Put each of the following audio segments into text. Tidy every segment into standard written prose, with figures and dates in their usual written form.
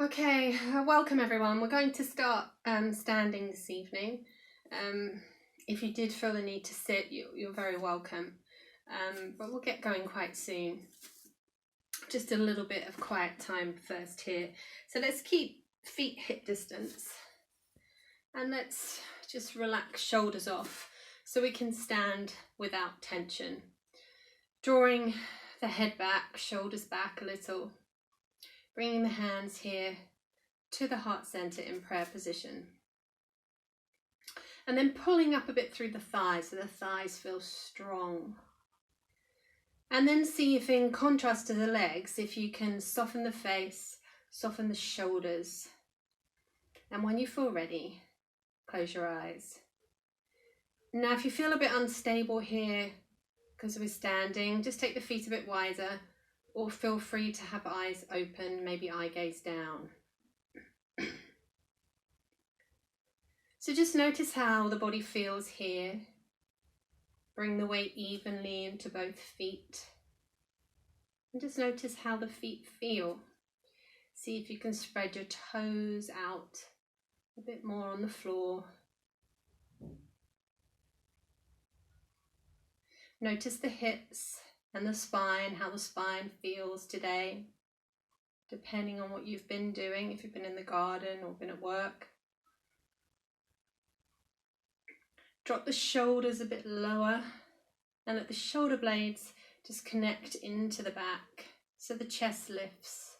Okay, welcome everyone. We're going to start standing this evening. If you did feel the need to sit, you're very welcome. But we'll get going quite soon. Just a little bit of quiet time first here. So let's keep feet hip distance. And let's just relax shoulders off so we can stand without tension. Drawing the head back, shoulders back a little. Bringing the hands here to the heart center in prayer position. And then pulling up a bit through the thighs so the thighs feel strong. And then see if in contrast to the legs, if you can soften the face, soften the shoulders. And when you feel ready, close your eyes. Now if you feel a bit unstable here because we're standing, just take the feet a bit wider. Or feel free to have eyes open, maybe eye gaze down. So just notice how the body feels here. Bring the weight evenly into both feet. And just notice how the feet feel. See if you can spread your toes out a bit more on the floor. Notice the hips and the spine, how the spine feels today, depending on what you've been doing, if you've been in the garden or been at work. Drop the shoulders a bit lower and let the shoulder blades just connect into the back so the chest lifts.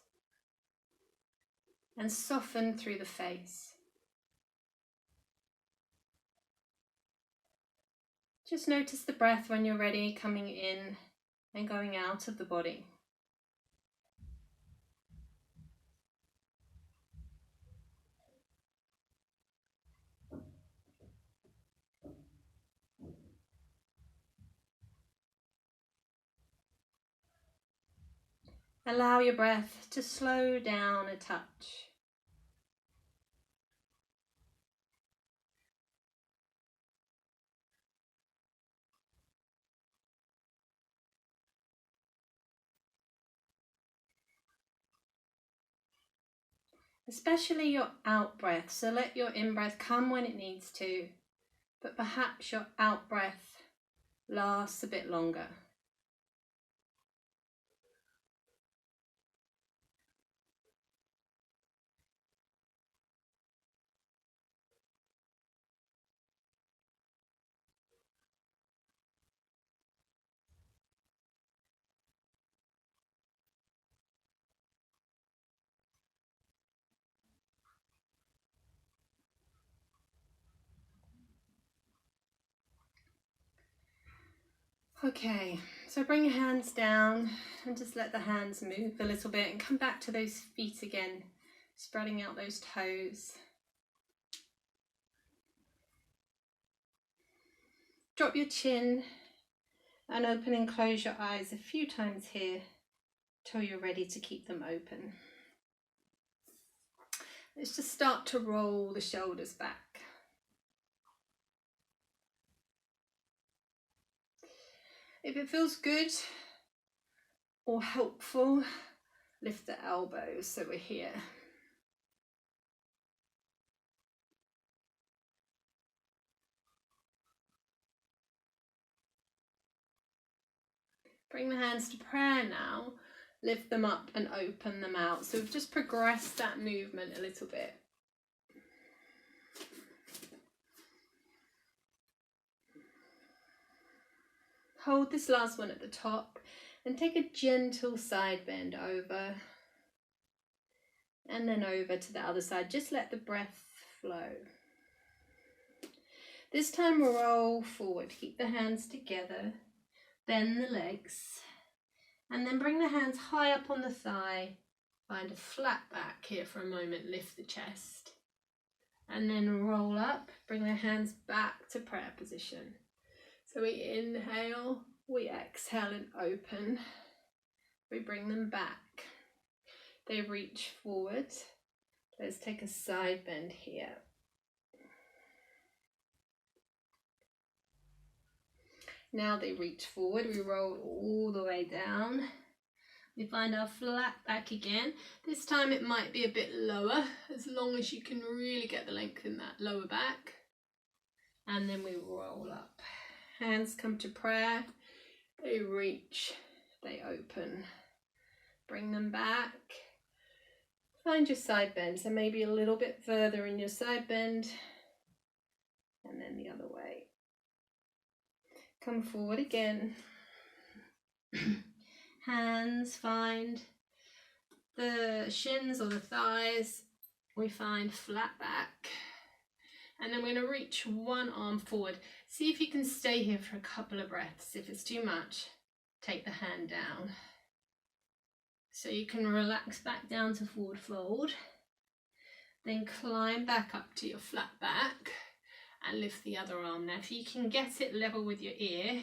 And soften through the face. Just notice the breath when you're ready, coming in and going out of the body. Allow your breath to slow down a touch. Especially your out breath, so let your in breath come when it needs to, but perhaps your out breath lasts a bit longer. Okay, so bring your hands down and just let the hands move a little bit and come back to those feet again, spreading out those toes. Drop your chin and open and close your eyes a few times here till you're ready to keep them open. Let's just start to roll the shoulders back. If it feels good or helpful, lift the elbows so we're here. Bring the hands to prayer now. Lift them up and open them out. So we've just progressed that movement a little bit. Hold this last one at the top and take a gentle side bend over and then over to the other side. Just let the breath flow. This time roll forward. Keep the hands together. Bend the legs and then bring the hands high up on the thigh. Find a flat back here for a moment. Lift the chest and then roll up. Bring the hands back to prayer position. So we inhale, we exhale and open. We bring them back. They reach forward. Let's take a side bend here. Now they reach forward. We roll all the way down. We find our flat back again. This time it might be a bit lower, as long as you can really get the length in that lower back. And then we roll up. Hands come to prayer. They reach, they open. Bring them back. Find your side bend, so maybe a little bit further in your side bend. And then the other way. Come forward again. Hands find the shins or the thighs. We find flat back. And then we're going to reach one arm forward. See if you can stay here for a couple of breaths. If it's too much, take the hand down. So you can relax back down to forward fold. Then climb back up to your flat back and lift the other arm. Now if you can get it level with your ear,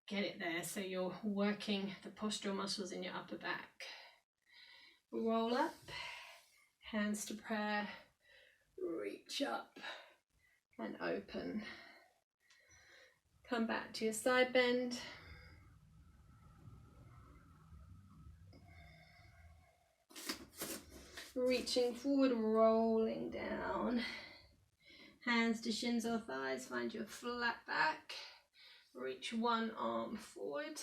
get it there so you're working the postural muscles in your upper back. Roll up, hands to prayer, reach up and open. Come back to your side bend. Reaching forward, rolling down. Hands to shins or thighs, find your flat back. Reach one arm forward.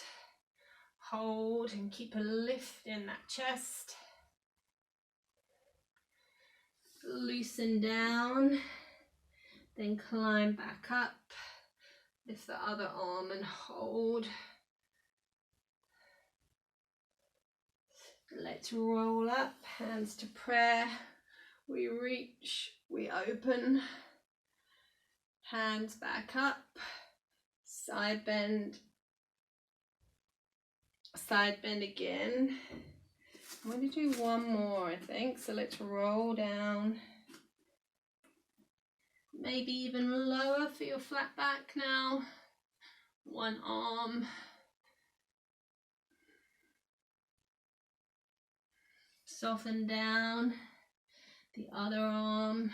Hold and keep a lift in that chest. Loosen down. Then climb back up. Lift the other arm and hold. Let's roll up, hands to prayer. We reach, we open. Hands back up. Side bend again. I'm going to do one more, I think. So let's roll down. Maybe even lower for your flat back now. One arm. Soften down. The other arm.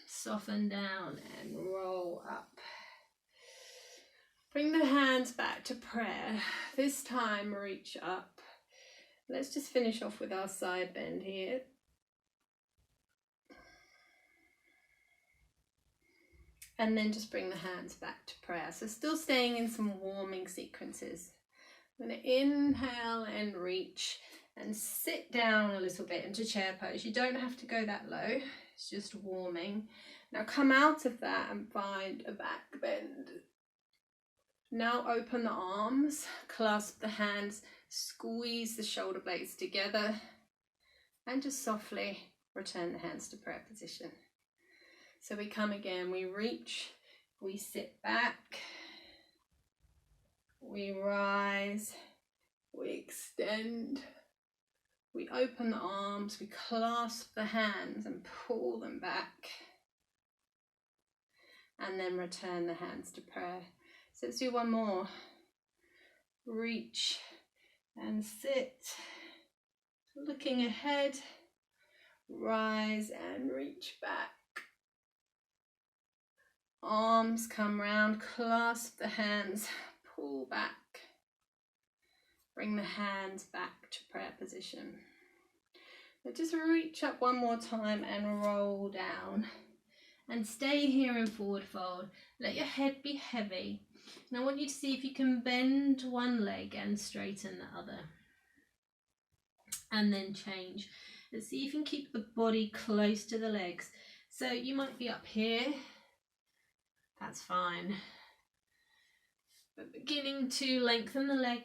Soften down and roll up. Bring the hands back to prayer. This time reach up. Let's just finish off with our side bend here. And then just bring the hands back to prayer. So still staying in some warming sequences. I'm going to inhale and reach and sit down a little bit into chair pose. You don't have to go that low. It's just warming. Now come out of that and find a back bend. Now open the arms, clasp the hands, squeeze the shoulder blades together, and just softly return the hands to prayer position. So we come again, we reach, we sit back, we rise, we extend, we open the arms, we clasp the hands and pull them back, and then return the hands to prayer. So let's do one more. Reach and sit, looking ahead, rise and reach back. Arms come round, clasp the hands, pull back. Bring the hands back to prayer position. Now just reach up one more time and roll down. And stay here in forward fold. Let your head be heavy. And I want you to see if you can bend one leg and straighten the other. And then change. And see if you can keep the body close to the legs. So you might be up here. That's fine. But beginning to lengthen the leg.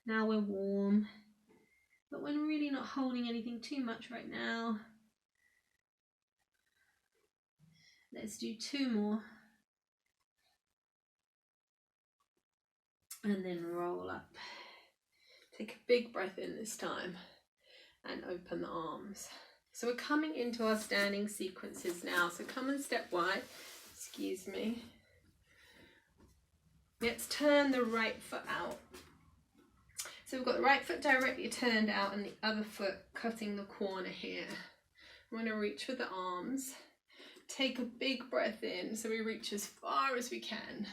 Now we're warm. But we're really not holding anything too much right now. Let's do two more. And then roll up. Take a big breath in this time and open the arms. So we're coming into our standing sequences now. So come and step wide. Excuse me. Let's turn the right foot out. So we've got the right foot directly turned out and the other foot cutting the corner here. I'm going to reach with the arms. Take a big breath in, so we reach as far as we can.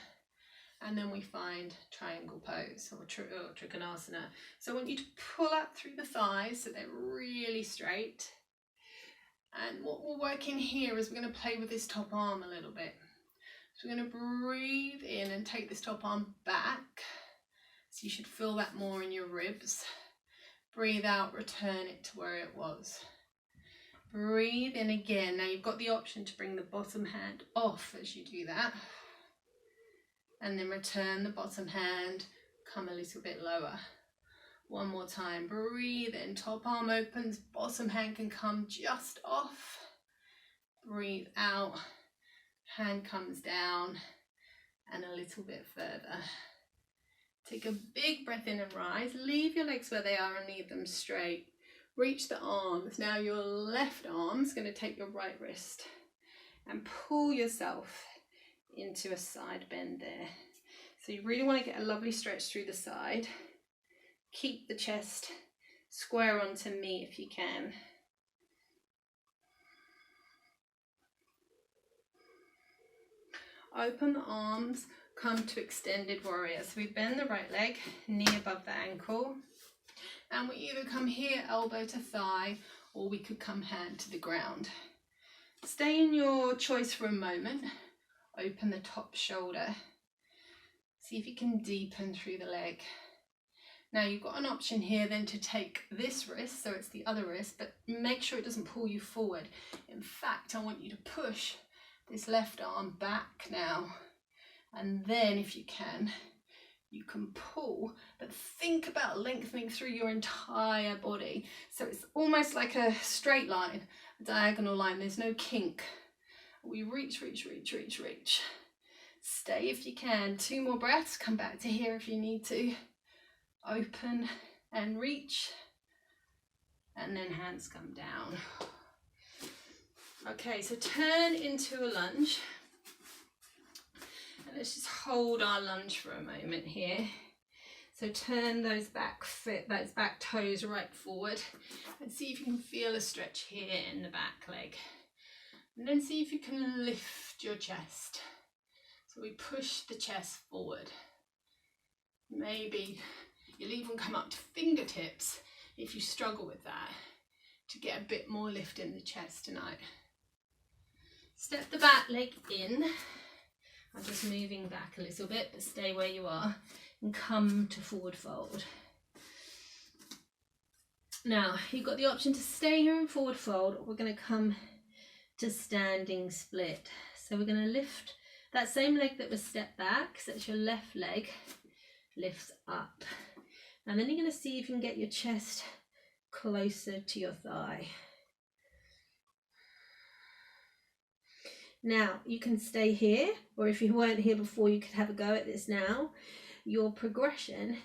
And then we find triangle pose or Trikonasana. So I want you to pull up through the thighs so they're really straight. And what we're working here is we're going to play with this top arm a little bit. So we're going to breathe in and take this top arm back. So you should feel that more in your ribs. Breathe out, return it to where it was. Breathe in again. Now you've got the option to bring the bottom hand off as you do that. And then return the bottom hand, come a little bit lower. One more time, breathe in, top arm opens, bottom hand can come just off. Breathe out, hand comes down and a little bit further. Take a big breath in and rise, leave your legs where they are and leave them straight. Reach the arms. Now your left arm's going to take your right wrist and pull yourself into a side bend there. So you really want to get a lovely stretch through the side. Keep the chest square onto me if you can. Open the arms, come to extended warrior. So we bend the right leg, knee above the ankle. And we either come here, elbow to thigh, or we could come hand to the ground. Stay in your choice for a moment. Open the top shoulder. See if you can deepen through the leg. Now you've got an option here then to take this wrist, so it's the other wrist, but make sure it doesn't pull you forward. In fact, I want you to push this left arm back now. And then if you can pull, but think about lengthening through your entire body. So it's almost like a straight line, a diagonal line, there's no kink. We reach, reach, reach, reach, reach. Stay if you can. 2 more breaths, come back to here if you need to. Open and reach, and then hands come down. Okay, so turn into a lunge. And let's just hold our lunge for a moment here. So turn those back toes right forward and see if you can feel a stretch here in the back leg. And then see if you can lift your chest. So we push the chest forward. Maybe you'll even come up to fingertips if you struggle with that, to get a bit more lift in the chest tonight. Step the back leg in. I'm just moving back a little bit, but stay where you are and come to forward fold. Now, you've got the option to stay here in forward fold, or we're going to come to standing split. So we're going to lift that same leg that was stepped back, so that's your left leg, lifts up. And then you're going to see if you can get your chest closer to your thigh. Now, you can stay here, or if you weren't here before, you could have a go at this now. Your progression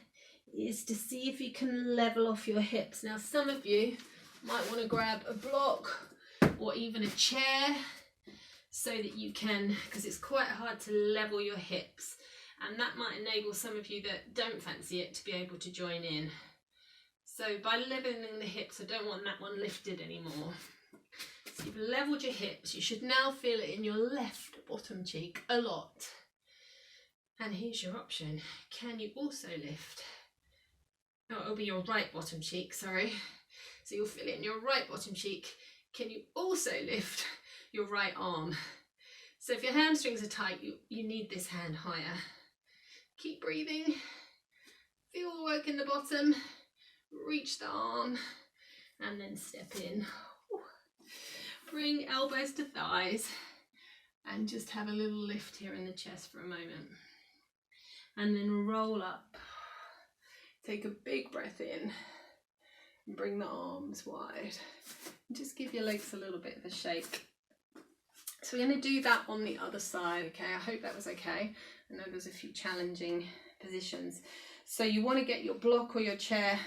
is to see if you can level off your hips. Now, some of you might want to grab a block or even a chair so that you can, because it's quite hard to level your hips. And that might enable some of you that don't fancy it to be able to join in. So by leveling the hips, I don't want that one lifted anymore. So you've leveled your hips. You should now feel it in your left bottom cheek a lot. And here's your option. Can you also lift? Oh, it'll be your right bottom cheek, sorry. So you'll feel it in your right bottom cheek. Can you also lift your right arm? So if your hamstrings are tight, you need this hand higher. Keep breathing. Feel the work in the bottom. Reach the arm and then step in. Bring elbows to thighs and just have a little lift here in the chest for a moment. And then roll up. Take a big breath in and bring the arms wide. And just give your legs a little bit of a shake. So we're going to do that on the other side, okay? I hope that was okay. I know there's a few challenging positions. So you want to get your block or your chair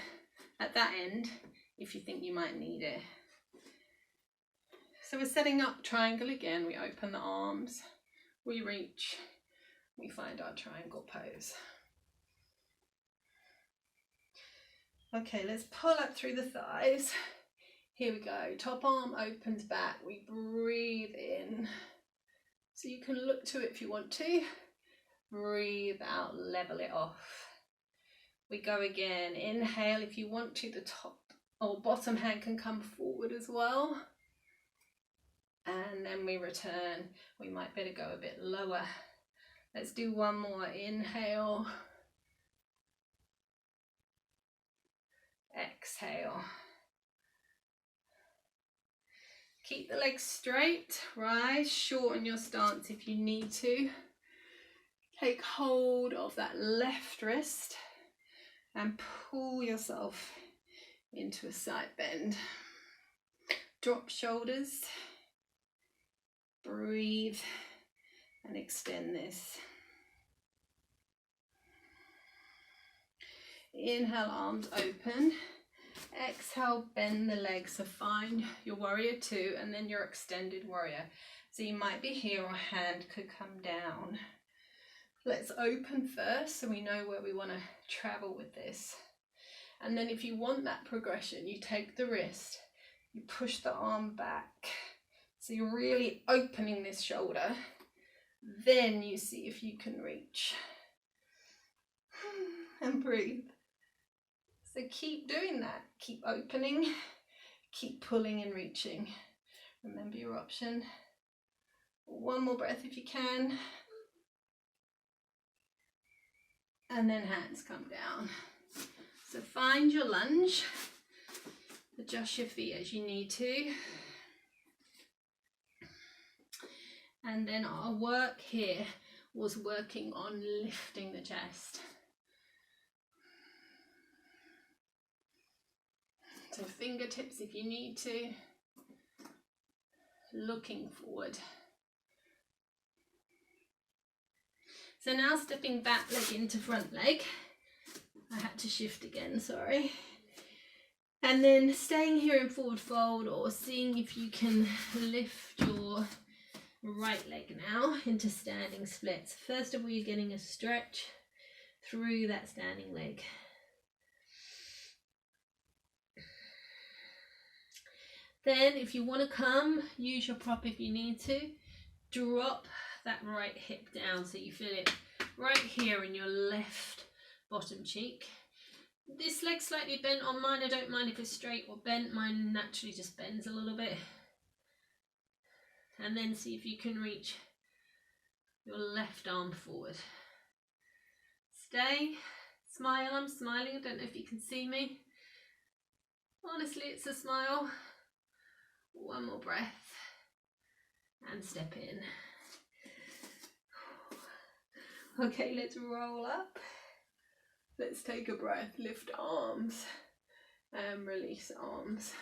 at that end if you think you might need it. So we're setting up triangle again. We open the arms, we reach, we find our triangle pose. Okay, let's pull up through the thighs. Here we go. Top arm opens back. We breathe in. So you can look to it if you want to. Breathe out, level it off. We go again. Inhale, if you want to, the top or bottom hand can come forward as well. And then we return. We might better go a bit lower. Let's do one more. Inhale. Exhale. Keep the legs straight. Rise, shorten your stance if you need to. Take hold of that left wrist and pull yourself into a side bend. Drop shoulders. Breathe and extend this. Inhale, arms open. Exhale, bend the legs. So find your warrior two and then your extended warrior. So you might be here or hand could come down. Let's open first so we know where we want to travel with this. And then if you want that progression, you take the wrist, you push the arm back. So you're really opening this shoulder. Then you see if you can reach. And breathe. So keep doing that. Keep opening, keep pulling and reaching. Remember your option. One more breath if you can. And then hands come down. So find your lunge. Adjust your feet as you need to. And then our work here was working on lifting the chest. So fingertips if you need to. Looking forward. So now stepping back leg into front leg. I had to shift again, sorry. And then staying here in forward fold or seeing if you can lift your right leg now into standing splits. First of all, you're getting a stretch through that standing leg. Then if you want to come, use your prop if you need to. Drop that right hip down so you feel it right here in your left bottom cheek. This leg slightly bent on mine. I don't mind if it's straight or bent. Mine naturally just bends a little bit. And then see if you can reach your left arm forward. Stay. Smile. I'm smiling. I don't know if you can see me. Honestly, it's a smile. One more breath. And step in. Okay, let's roll up. Let's take a breath. Lift arms. And release arms.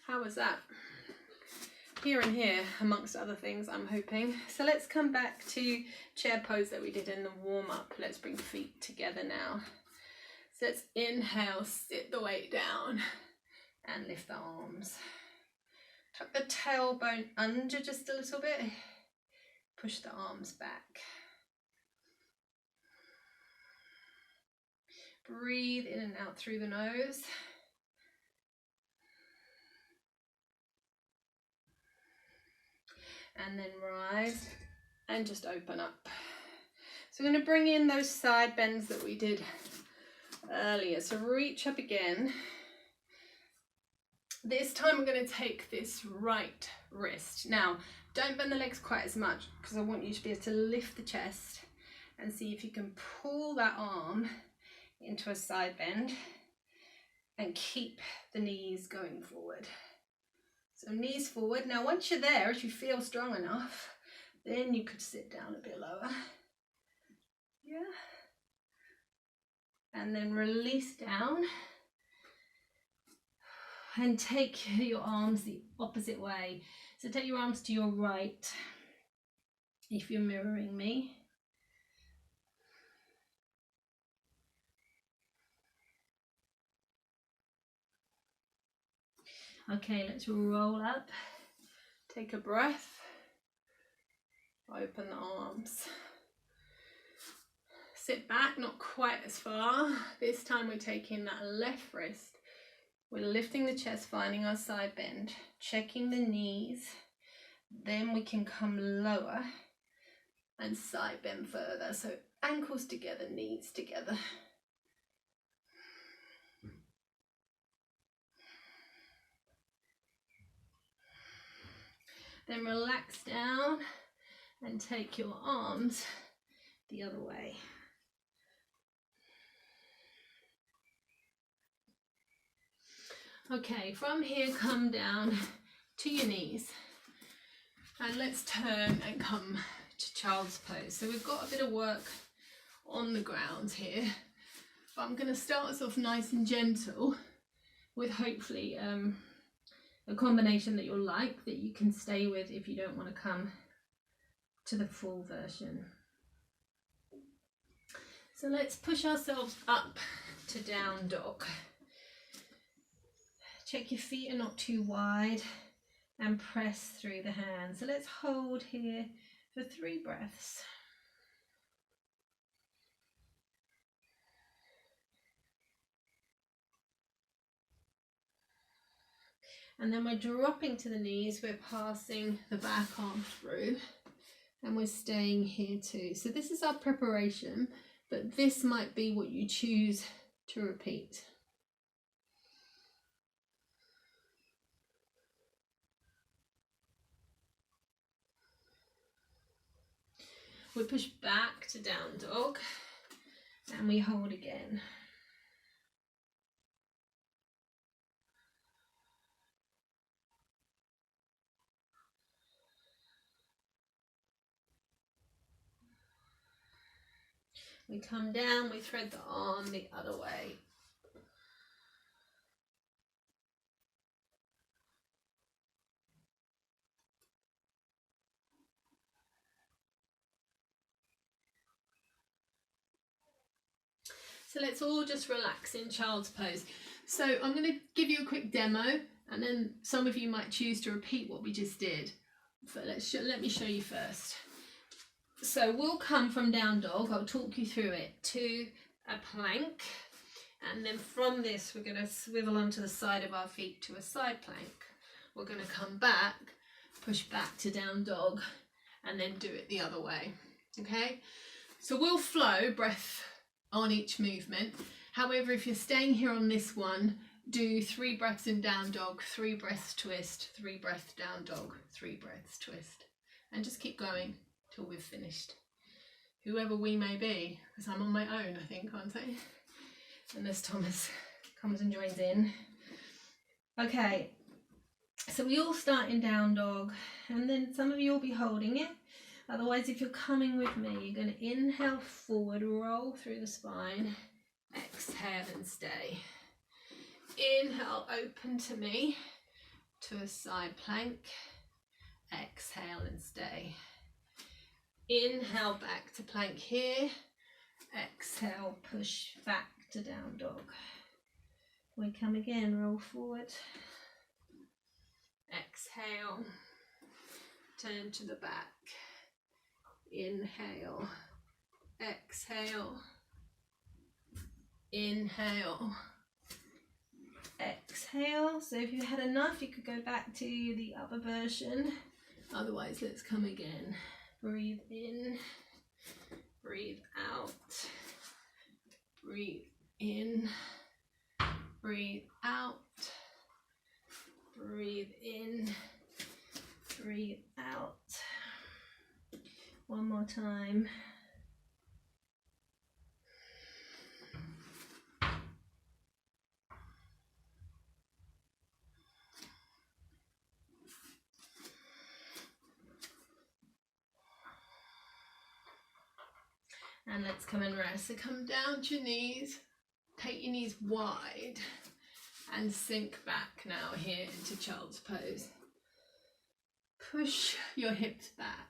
How was that? Here and here, amongst other things, I'm hoping. So let's come back to chair pose that we did in the warm-up. Let's bring feet together now. So let's inhale, sit the weight down and lift the arms. Tuck the tailbone under just a little bit. Push the arms back. Breathe in and out through the nose. And then rise and just open up. So we're going to bring in those side bends that we did earlier. So reach up again. This time I'm going to take this right wrist. Now, don't bend the legs quite as much because I want you to be able to lift the chest and see if you can pull that arm into a side bend and keep the knees going forward. So knees forward. Now once you're there, if you feel strong enough, then you could sit down a bit lower. Yeah. And then release down. And take your arms the opposite way. So take your arms to your right, if you're mirroring me. Okay, let's roll up. Take a breath. Open the arms. Sit back, not quite as far. This time we're taking that left wrist. We're lifting the chest, finding our side bend, checking the knees. Then we can come lower and side bend further. So ankles together, knees together. Then relax down and take your arms the other way. Okay, from here come down to your knees and let's turn and come to child's pose. So we've got a bit of work on the ground here, but I'm going to start us off nice and gentle with hopefully a combination that you'll like, that you can stay with if you don't want to come to the full version. So let's push ourselves up to down dog. Check your feet are not too wide and press through the hands. So let's hold here for 3 breaths. And then we're dropping to the knees, we're passing the back arm through and we're staying here too. So this is our preparation, but this might be what you choose to repeat. We push back to down dog and we hold again. We come down, we thread the arm the other way. So let's all just relax in child's pose. So I'm going to give you a quick demo and then some of you might choose to repeat what we just did. But let me show you first. So we'll come from down dog, I'll talk you through it, to a plank. And then from this, we're going to swivel onto the side of our feet to a side plank. We're going to come back, push back to down dog, and then do it the other way. Okay? So we'll flow, breath on each movement. However, if you're staying here on this one, do 3 breaths in down dog, 3 breaths twist, 3 breaths down dog, 3 breaths twist. And just keep going till we've finished. Whoever we may be, because I'm on my own, I think, aren't I? Unless Thomas comes and joins in. Okay, so we all start in down dog, and then some of you will be holding it. Otherwise, if you're coming with me, you're going to inhale forward, roll through the spine, exhale and stay. Inhale, open to me, to a side plank, exhale and stay. Inhale back to plank here, exhale, push back to down dog. We come again, roll forward, exhale, turn to the back. Inhale, exhale, inhale, exhale. So if you had enough, you could go back to the other version. Otherwise, let's come again. Breathe in, breathe out, breathe in, breathe out, breathe in, breathe out. One more time. And let's come and rest. So come down to your knees, take your knees wide and sink back now here into child's pose. Push your hips back.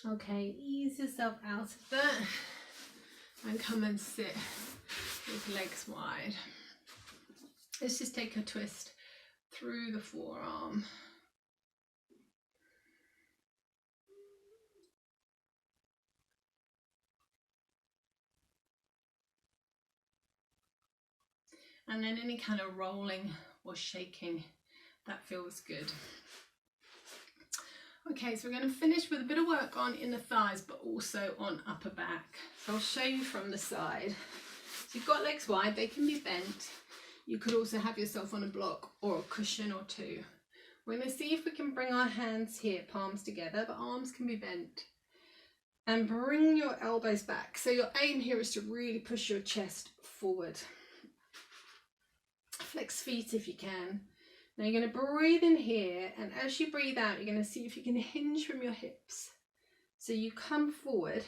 Okay, ease yourself out of that and come and sit with legs wide. Let's just take a twist through the forearm. And then any kind of rolling or shaking, that feels good. Okay, so we're going to finish with a bit of work on inner thighs, but also on upper back. So I'll show you from the side. So you've got legs wide, they can be bent. You could also have yourself on a block or a cushion or two. We're going to see if we can bring our hands here, palms together, but arms can be bent. And bring your elbows back. So your aim here is to really push your chest forward. Flex feet if you can. Now you're going to breathe in here, and as you breathe out, you're going to see if you can hinge from your hips. So you come forward,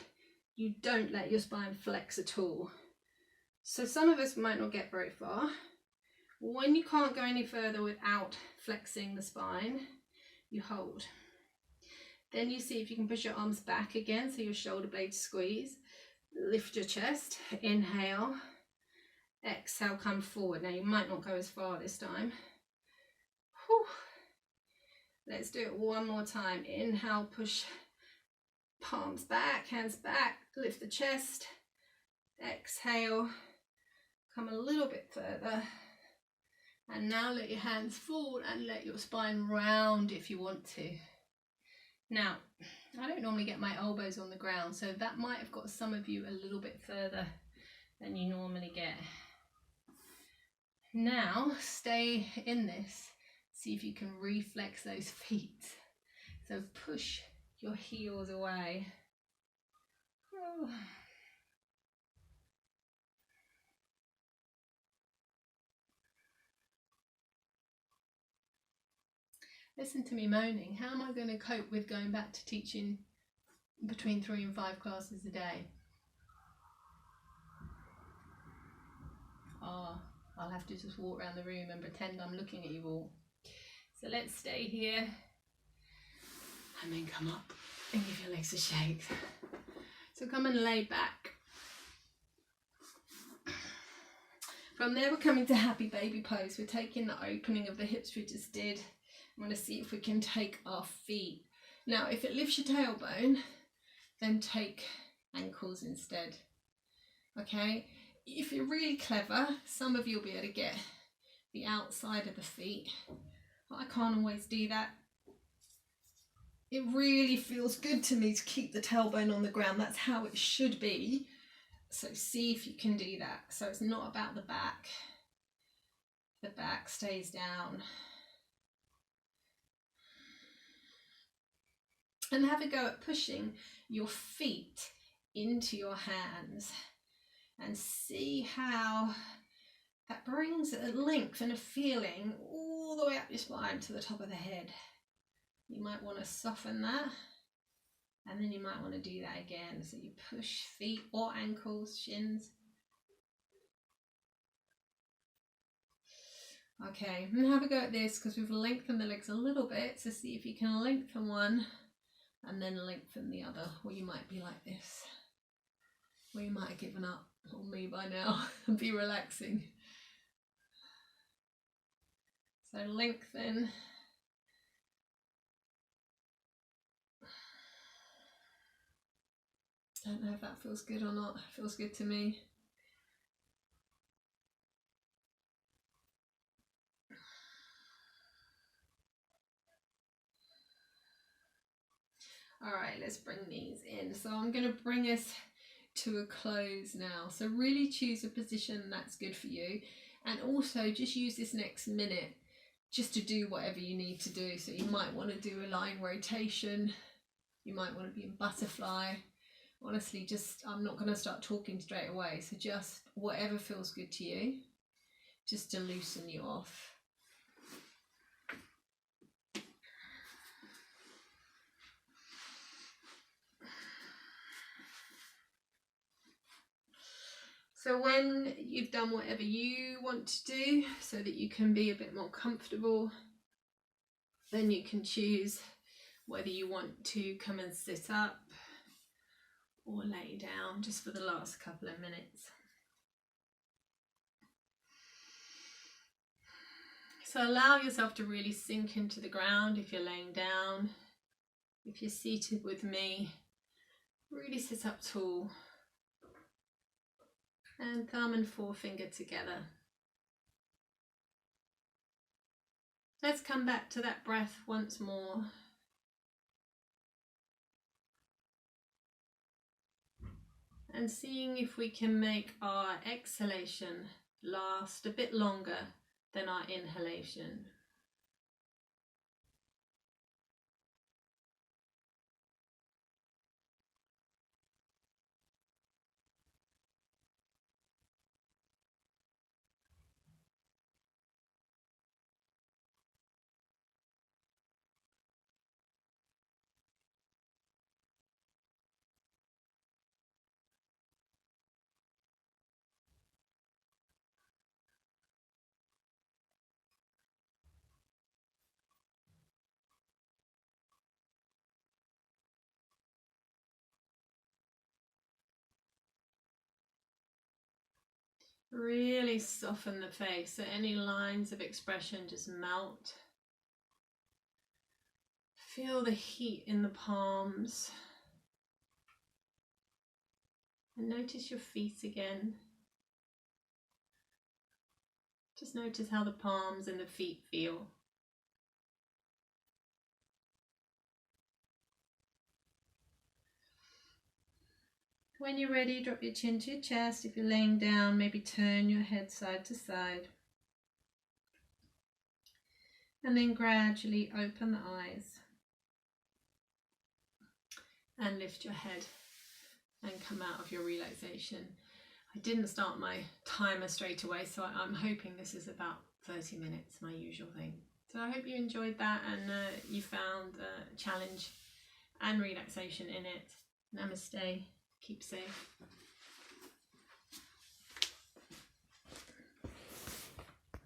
you don't let your spine flex at all. So some of us might not get very far. When you can't go any further without flexing the spine, you hold. Then you see if you can push your arms back again, so your shoulder blades squeeze. Lift your chest, inhale, exhale, come forward. Now you might not go as far this time. Whew. Let's do it one more time. Inhale, push palms back, hands back, lift the chest. Exhale, come a little bit further. And now let your hands fall and let your spine round if you want to. Now, I don't normally get my elbows on the ground, so that might have got some of you a little bit further than you normally get. Now, stay in this. See if you can reflex those feet. So push your heels away. Oh. Listen to me moaning. How am I going to cope with going back to teaching between 3 and 5 classes a day? Oh, I'll have to just walk around the room and pretend I'm looking at you all. So let's stay here and then come up and give your legs a shake. So come and lay back. From there we're coming to happy baby pose. We're taking the opening of the hips we just did. I'm going to see if we can take our feet. Now if it lifts your tailbone, then take ankles instead. Okay, if you're really clever, some of you will be able to get the outside of the feet. I can't always do that. It really feels good to me to keep the tailbone on the ground. That's how it should be. So see if you can do that. So it's not about the back. The back stays down. And have a go at pushing your feet into your hands. And see how that brings a length and a feeling all the way up your spine to the top of the head. You might want to soften that, and then you might want to do that again. So you push feet or ankles, shins. Okay, and have a go at this because we've lengthened the legs a little bit. So see if you can lengthen one and then lengthen the other. Or you might be like this. Or you might have given up on me by now and be relaxing. So lengthen. Don't know if that feels good or not. It feels good to me. All right, let's bring these in. So I'm going to bring us to a close now. So really choose a position that's good for you. And also just use this next minute just to do whatever you need to do. So you might want to do a lying rotation. You might want to be in butterfly. Honestly, just, I'm not going to start talking straight away. So just whatever feels good to you, just to loosen you off. So when you've done whatever you want to do so that you can be a bit more comfortable, then you can choose whether you want to come and sit up or lay down just for the last couple of minutes. So allow yourself to really sink into the ground if you're laying down. If you're seated with me, really sit up tall and thumb and forefinger together. Let's come back to that breath once more. And seeing if we can make our exhalation last a bit longer than our inhalation. Really soften the face, so any lines of expression just melt. Feel the heat in the palms. And notice your feet again. Just notice how the palms and the feet feel. When you're ready, drop your chin to your chest. If you're laying down, maybe turn your head side to side. And then gradually open the eyes. And lift your head and come out of your relaxation. I didn't start my timer straight away, so I'm hoping this is about 30 minutes, my usual thing. So I hope you enjoyed that and you found challenge and relaxation in it. Namaste. Keep safe.